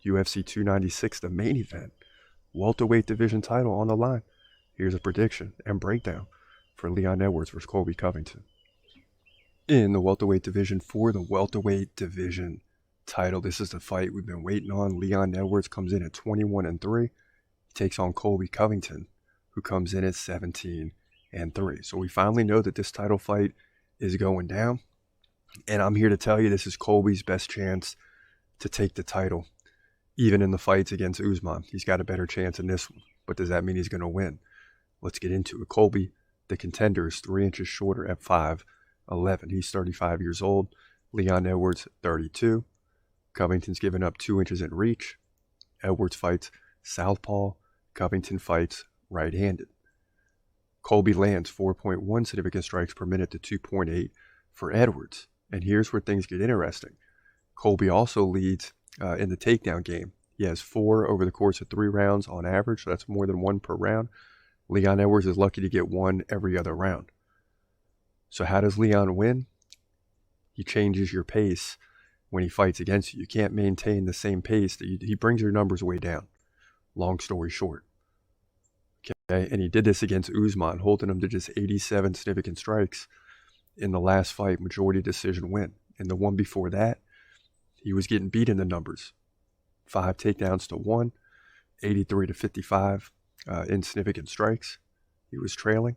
UFC 296, the main event, welterweight division title on the line. Here's a prediction and breakdown for Leon Edwards versus Colby Covington. In the welterweight division for the welterweight division title, this is the fight we've been waiting on. Leon Edwards comes in at 21-3. He takes on Colby Covington, who comes in at 17-3. So we finally know that this title fight is going down. And I'm here to tell you this is Colby's best chance to take the title. Even in the fights against Usman, he's got a better chance in this one. But does that mean he's going to win? Let's get into it. Colby, the contender, is 3 inches shorter at 5'11". He's 35 years old. Leon Edwards, 32. Covington's given up 2 inches in reach. Edwards fights southpaw. Covington fights right-handed. Colby lands 4.1 significant strikes per minute to 2.8 for Edwards. And here's where things get interesting. Colby also leads in the takedown game. He has 4 over the course of 3 rounds on average, so that's more than 1 per round. Leon Edwards is lucky to get 1 every other round. So how does Leon win? He changes your pace when he fights against you. You can't maintain the same pace. He brings your numbers way down. Long story short. Okay, and he did this against Usman, holding him to just 87 significant strikes in the last fight, majority decision win. And the one before that, he was getting beat in the numbers. 5 takedowns to 1, 83 to 55 in significant strikes. He was trailing.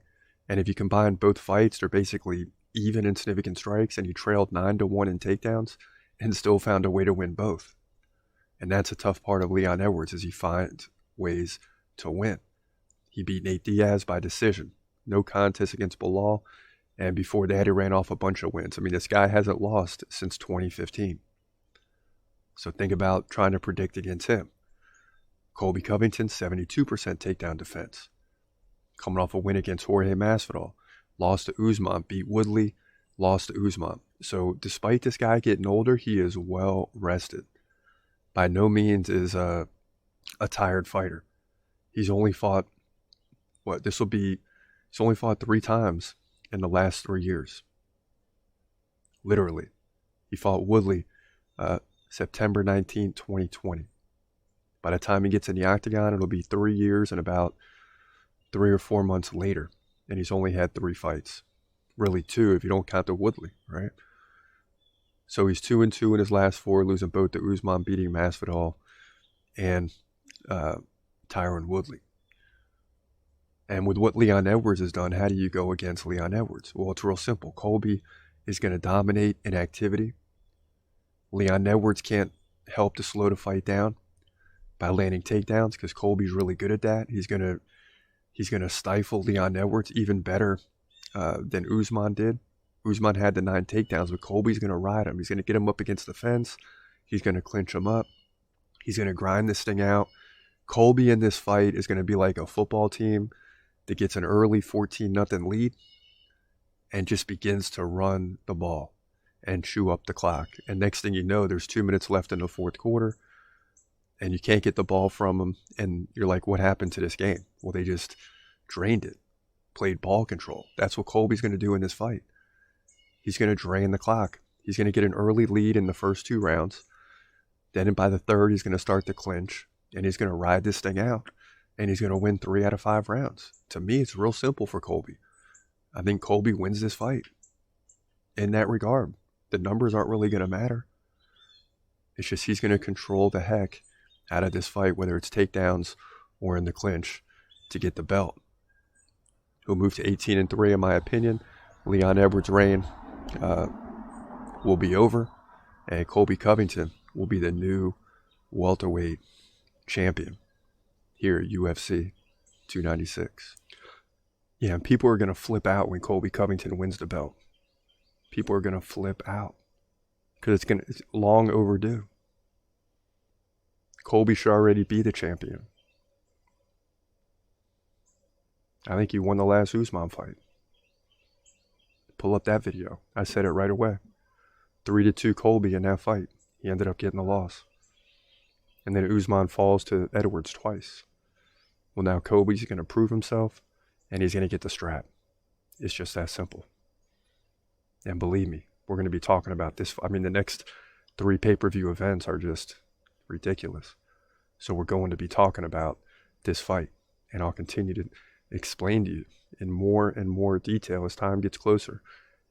And if you combine both fights, they're basically even in significant strikes, and he trailed 9 to 1 in takedowns and still found a way to win both. And that's a tough part of Leon Edwards, is he finds ways to win. He beat Nate Diaz by decision. No contest against Bilal. And before that, he ran off a bunch of wins. I mean, this guy hasn't lost since 2015. So think about trying to predict against him. Colby Covington, 72% takedown defense. Coming off a win against Jorge Masvidal. Lost to Usman, beat Woodley, lost to Usman. So despite this guy getting older, he is well rested. By no means is a tired fighter. He's only fought, he's only fought 3 times in the last 3 years. Literally. He fought Woodley September 19, 2020. By the time he gets in the octagon, it'll be 3 years and about 3 or 4 months later. And he's only had 3 fights. Really 2 if you don't count the Woodley, right? So he's 2-2 in his last 4, losing both to Usman, beating Masvidal, and Tyron Woodley. And with what Leon Edwards has done, how do you go against Leon Edwards? Well, it's real simple. Colby is going to dominate in activity. Leon Edwards can't help to slow the fight down by landing takedowns, because Colby's really good at that. He's gonna stifle Leon Edwards even better than Usman did. Usman had the 9 takedowns, but Colby's going to ride him. He's going to get him up against the fence. He's going to clinch him up. He's going to grind this thing out. Colby in this fight is going to be like a football team that gets an early 14-0 lead and just begins to run the ball and chew up the clock. And next thing you know, there's 2 minutes left in the 4th quarter, and you can't get the ball from them. And you're like, what happened to this game? Well, they just drained it, played ball control. That's what Colby's going to do in this fight. He's going to drain the clock. He's going to get an early lead in the first 2 rounds. Then by the 3rd, he's going to start to clinch, and he's going to ride this thing out, and he's going to win 3 out of 5 rounds. To me, it's real simple for Colby. I think Colby wins this fight in that regard. The numbers aren't really going to matter. It's just he's going to control the heck out of this fight, whether it's takedowns or in the clinch, to get the belt. He'll move to 18-3, in my opinion. Leon Edwards' reign will be over, and Colby Covington will be the new welterweight champion here at UFC 296. Yeah, and people are going to flip out when Colby Covington wins the belt. People are going to flip out because it's long overdue. Colby should already be the champion. I think he won the last Usman fight. Pull up that video. I said it right away. 3-2 Colby in that fight. He ended up getting the loss. And then Usman falls to Edwards twice. Well, now Colby's going to prove himself, and he's going to get the strap. It's just that simple. And believe me, we're going to be talking about this. I mean, the next 3 pay-per-view events are just ridiculous. So we're going to be talking about this fight, and I'll continue to explain to you in more and more detail as time gets closer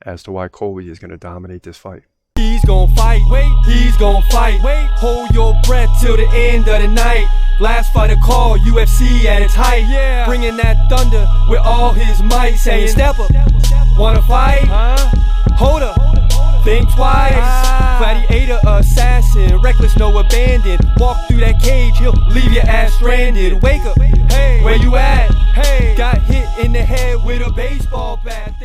as to why Colby is going to dominate this fight. He's gon' fight, wait, he's gon' fight, wait, hold your breath till the end of the night. Last fighter call, UFC at its height, yeah. Bringing that thunder with all his might, saying step up, wanna fight, hold up, think twice, gladiator assassin, reckless no abandon, walk through that cage, he'll leave your ass stranded. Wake up, hey, where you at, hey, got hit in the head with a baseball bat.